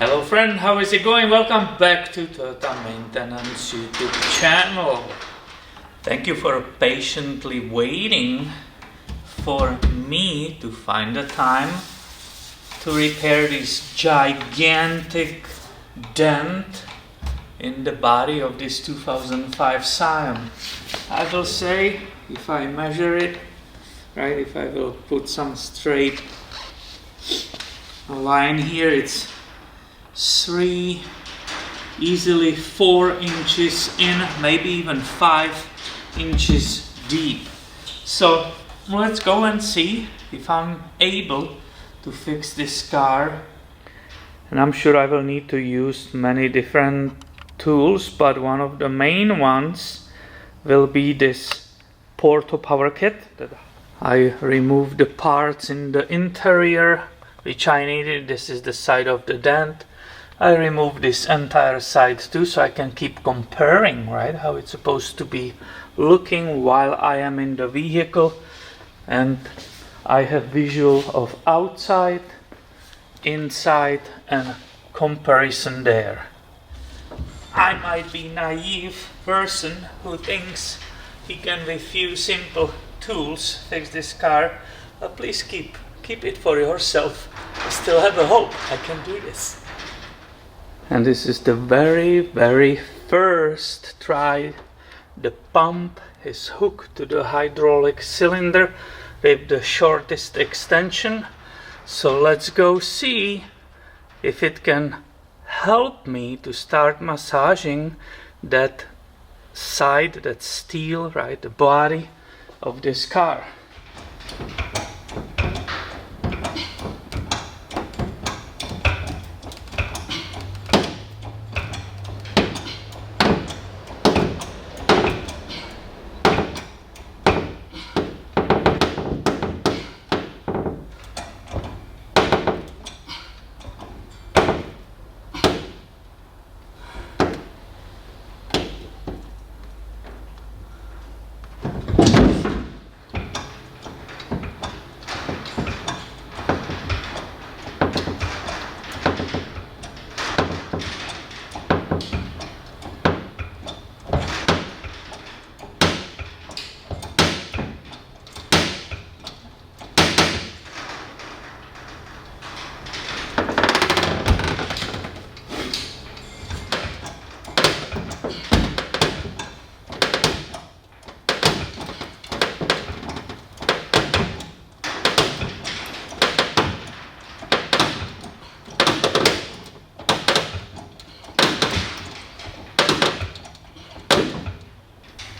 Hello friend, how is it going? Welcome back to Toyota Maintenance YouTube channel. Thank you for patiently waiting for me to find the time to repair this gigantic dent in the body of this 2005 Scion. I will say, if I measure it, right, if I will put some straight line here, it's easily 4 inches in, maybe even 5 inches deep. So let's go and see if I'm able to fix this car. And I'm sure I will need to use many different tools, but one of the main ones will be this Porto power kit. I removed the parts in the interior which I needed. This is the side of the dent. I removed this entire side too, so I can keep comparing, right, how it's supposed to be looking while I am in the vehicle. And I have visual of outside, inside, and comparison there. I might be naive person who thinks he can with few simple tools fix this car, but please keep it for yourself. I still have a hope I can do this. And this is the very first try. The pump is hooked to the hydraulic cylinder with the shortest extension. So let's go see if it can help me to start massaging that side, that steel, right, the body of this car.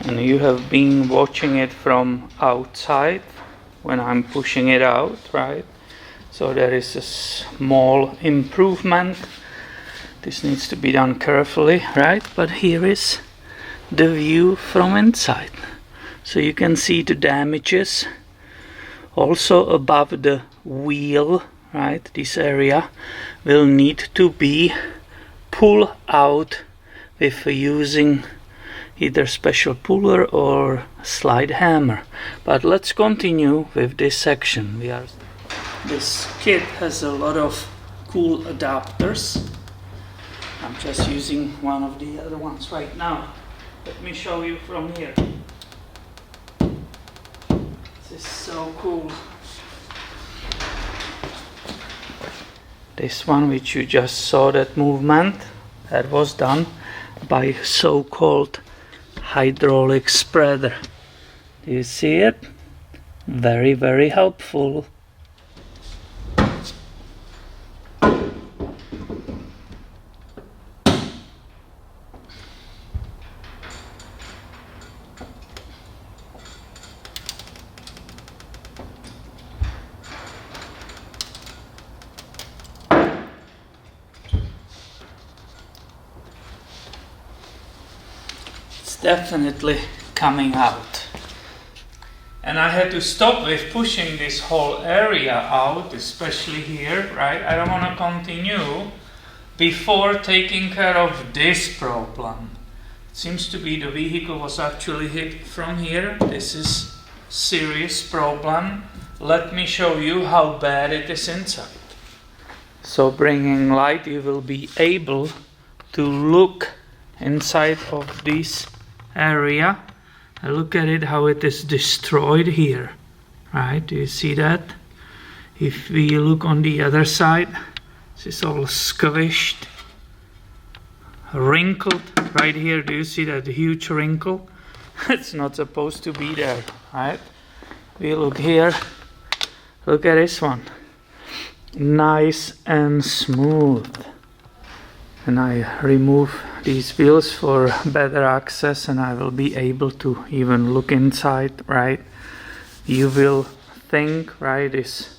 And you have been watching it from outside when I'm pushing it out, right? So there is a small improvement. This needs to be done carefully, right? But here is the view from inside. So you can see the damages also above the wheel, right? This area will need to be pulled out with using either special puller or slide hammer. But let's continue with this section. This kit has a lot of cool adapters. I'm just using one of the other ones right now. Let me show you from here. This is so cool. This one, which you just saw, that movement, that was done by so-called hydraulic spreader. Do you see it? Very helpful. Definitely coming out. And I had to stop with pushing this whole area out, especially here, right? I don't want to continue before taking care of this problem. It seems to be the vehicle was actually hit from here. This is serious problem. Let me show you how bad it is inside. So bringing light, you will be able to look inside of this area. And look at it, how it is destroyed here, right? Do you see that? If we look on the other side, this is all squished, wrinkled right here. Do you see that huge wrinkle? It's not supposed to be there, right? We look here, look at this one, nice and smooth. And I remove these wheels for better access, and I will be able to even look inside, right? You will think, right, this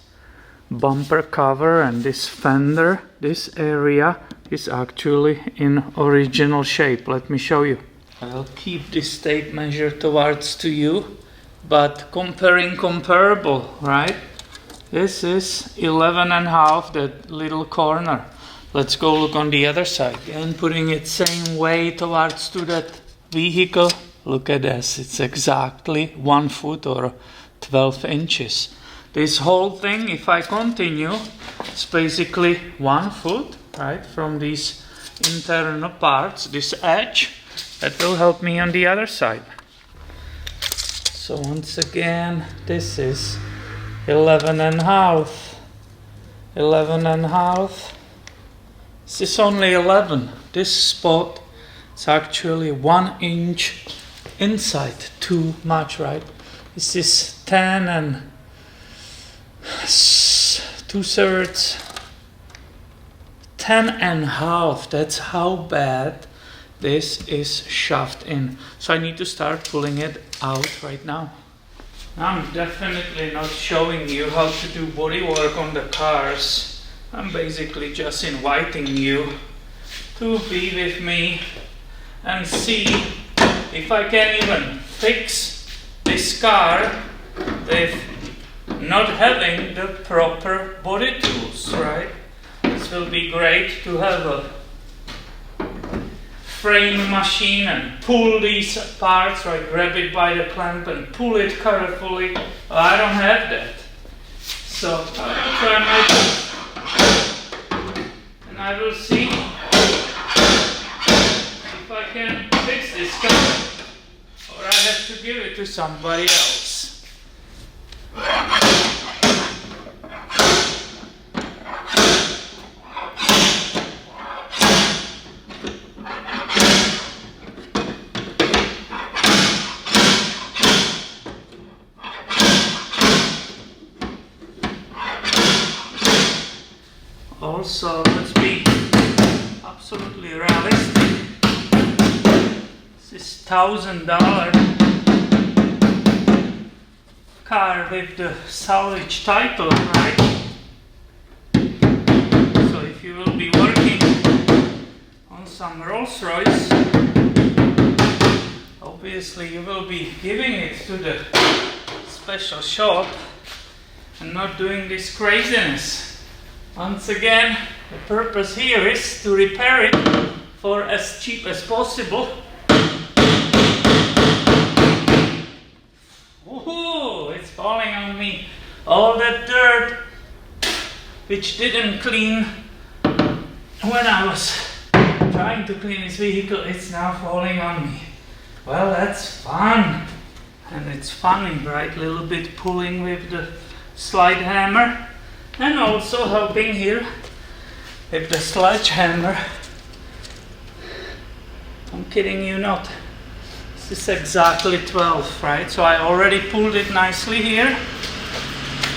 bumper cover and this fender, this area is actually in original shape. Let me show you. I'll keep this tape measure towards to you, but comparing comparable, right? This is 11.5, that little corner. Let's go look on the other side and putting it same way towards to that vehicle. Look at this, it's exactly 1 foot or 12 inches. This whole thing, if I continue, it's basically 1 foot, right, from these internal parts, this edge, that will help me on the other side. So once again, this is 11.5, 11.5. This is only 11. This spot is actually 1 inch inside, too much, right? This is 10 and 2/3, 10.5. That's how bad this is shoved in. So I need to start pulling it out right now. I'm definitely not showing you how to do body work on the cars. I'm basically just inviting you to be with me and see if I can even fix this car with not having the proper body tools, right? This will be great to have a frame machine and pull these parts, right? Grab it by the clamp and pull it carefully. Well, I don't have that. So I'll try my best. And I will see if I can fix this car, or I have to give it to somebody else. Also, let's be absolutely realistic. This is $1,000 car with the salvage title, right? So if you will be working on some Rolls Royce, obviously you will be giving it to the special shop and not doing this craziness. Once again, the purpose here is to repair it for as cheap as possible. Woohoo! It's falling on me. All that dirt which didn't clean when I was trying to clean this vehicle, it's now falling on me. Well, that's fun. And it's funny, right? A little bit pulling with the slide hammer. And also helping here with the sledgehammer. I'm kidding you not. This is exactly 12, right? So I already pulled it nicely here.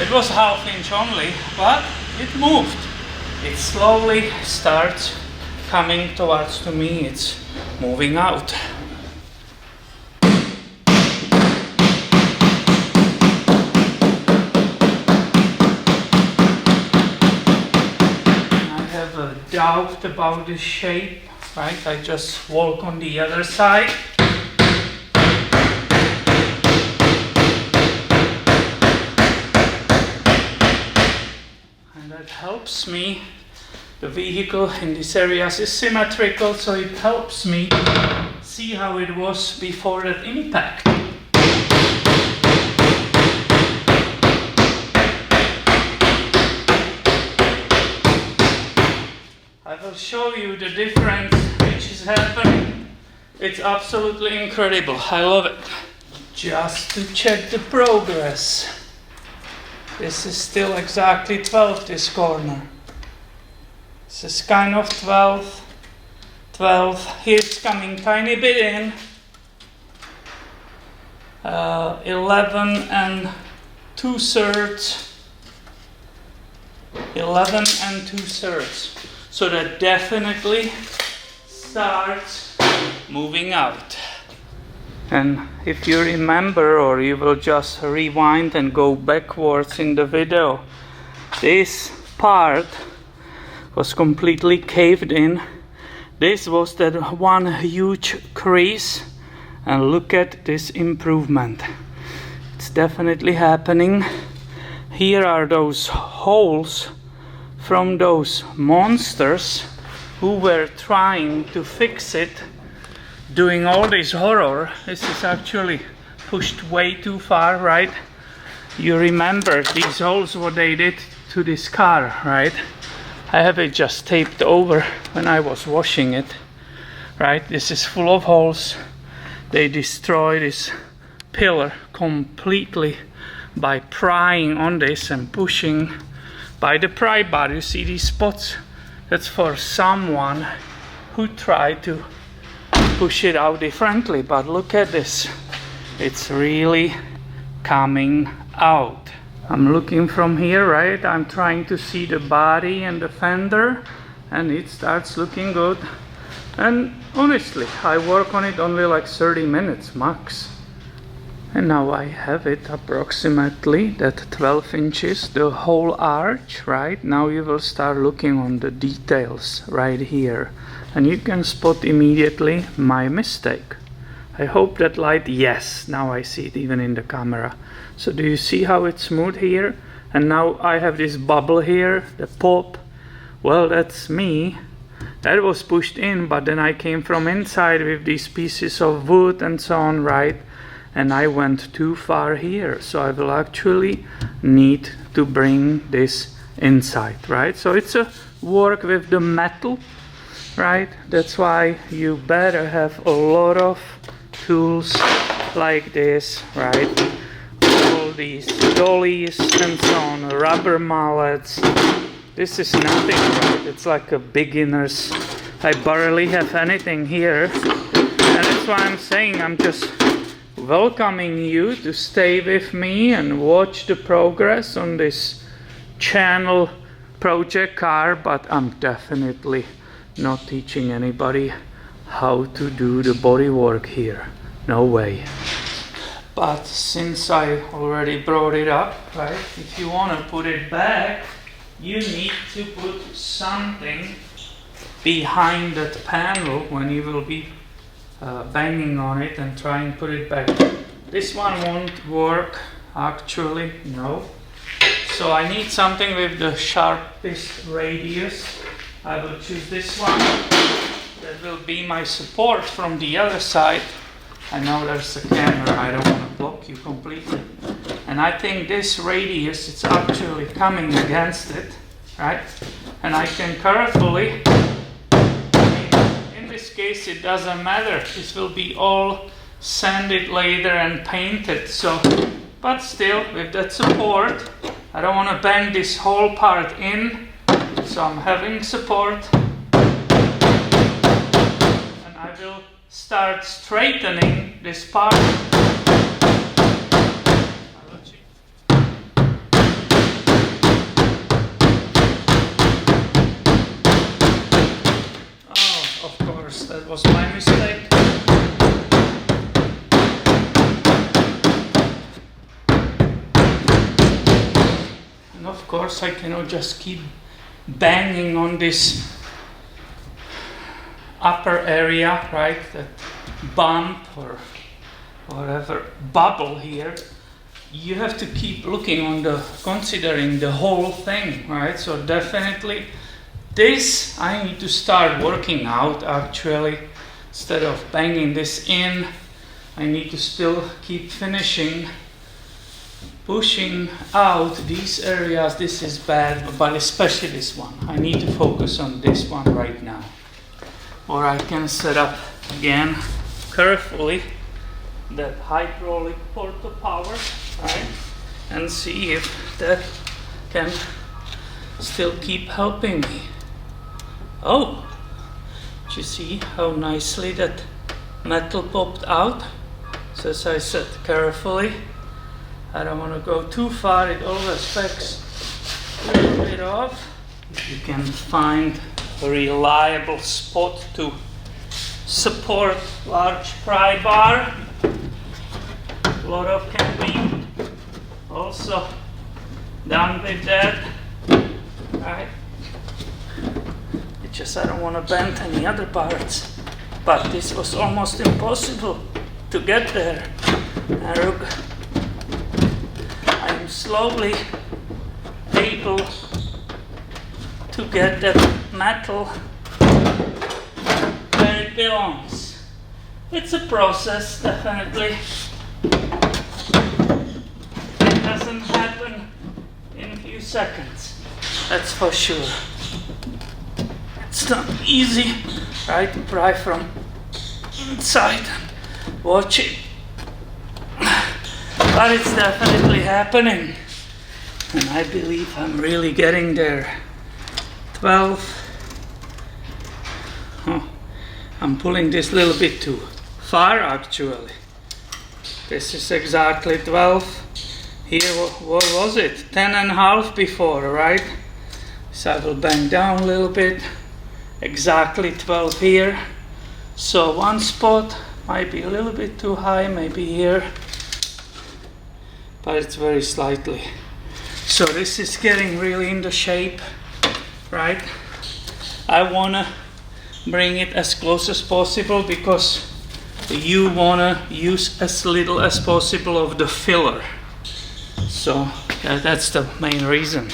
It was ½ inch only, but it moved. It slowly starts coming towards to me. It's moving out. Doubt about the shape, right? I just walk on the other side. And that helps me. The vehicle in this area is symmetrical, so it helps me see how it was before that impact. I will show you the difference which is happening. It's absolutely incredible. I love it. Just to check the progress. This is still exactly 12, this corner. This is kind of 12. 12. Here's coming tiny bit in. 11 and 2/3. 11 and 2/3. So that definitely starts moving out. And if you remember, or you will just rewind and go backwards in the video, this part was completely caved in. This was that one huge crease, and look at this improvement. It's definitely happening. Here are those holes from those monsters who were trying to fix it, doing all this horror. This is actually pushed way too far, right? You remember these holes, what they did to this car, right? I have it just taped over when I was washing it, right? This is full of holes. They destroyed this pillar completely by prying on this and pushing by the pry bar. You see these spots? That's for someone who tried to push it out differently, but look at this. It's really coming out. I'm looking from here, right? I'm trying to see the body and the fender, and it starts looking good. And honestly, I work on it only like 30 minutes max. And now I have it approximately that 12 inches, the whole arch, right? Now you will start looking on the details right here. And you can spot immediately my mistake. I hope that light, yes, now I see it even in the camera. So do you see how it's smooth here? And now I have this bubble here, the pop. Well, that's me. That was pushed in, but then I came from inside with these pieces of wood and so on, right? And I went too far here. So I will actually need to bring this inside, right? So it's a work with the metal, right? That's why you better have a lot of tools like this, right? All these dollies and so on, rubber mallets. This is nothing, right? It's like a beginner's. I barely have anything here. And that's why I'm saying I'm just welcoming you to stay with me and watch the progress on this channel project car, but I'm definitely not teaching anybody how to do the body work here. No way. But since I already brought it up, right, if you want to put it back, you need to put something behind that panel when you will be banging on it and try and put it back. This one won't work actually, no. So I need something with the sharpest radius. I will choose this one. That will be my support from the other side. I know there's a camera, I don't want to block you completely. And I think this radius, it's actually coming against it, right? And I can carefully, in this case it doesn't matter, this will be all sanded later and painted, so, but still with that support, I don't want to bang this whole part in, so I'm having support. And I will start straightening this part. Oh, of course, that was my mistake. And of course I cannot just keep banging on this upper area, right, that bump or whatever bubble here. You have to keep looking on the, considering the whole thing, right? So definitely this I need to start working out actually. Instead of banging this in, I need to still keep finishing pushing out these areas, this is bad, but especially this one. I need to focus on this one right now. Or I can set up again carefully that hydraulic porta power, right? And see if that can still keep helping me. Oh, do you see how nicely that metal popped out? So as I said, carefully. I don't want to go too far, it always backs a little bit off. You can find a reliable spot to support large pry bar. A lot of can be also done with that. Right? It's just I don't want to bend any other parts. But this was almost impossible to get there. And look, I'm slowly able to get that metal where it belongs. It's a process, definitely. It doesn't happen in a few seconds, that's for sure. It's not easy, right, to pry from inside and watch it. But it's definitely happening. And I believe I'm really getting there. 12. Oh, I'm pulling this a little bit too far actually. This is exactly 12. Here, what was it? 10.5 before, right? So I will bend down a little bit. Exactly 12 here. So one spot might be a little bit too high, maybe here. But it's very slightly. So this is getting really into shape, right? I wanna bring it as close as possible because you wanna use as little as possible of the filler. So yeah, that's the main reason.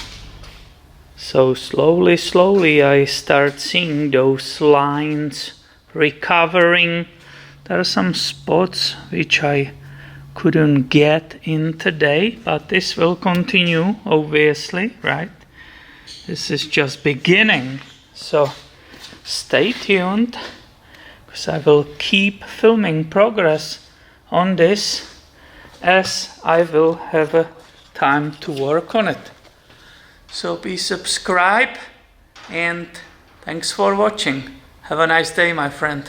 So slowly I start seeing those lines recovering. There are some spots which I couldn't get in today, but this will continue, obviously, right? This is just beginning, so stay tuned, because I will keep filming progress on this as I will have a time to work on it. So please subscribe, and thanks for watching. Have a nice day, my friend.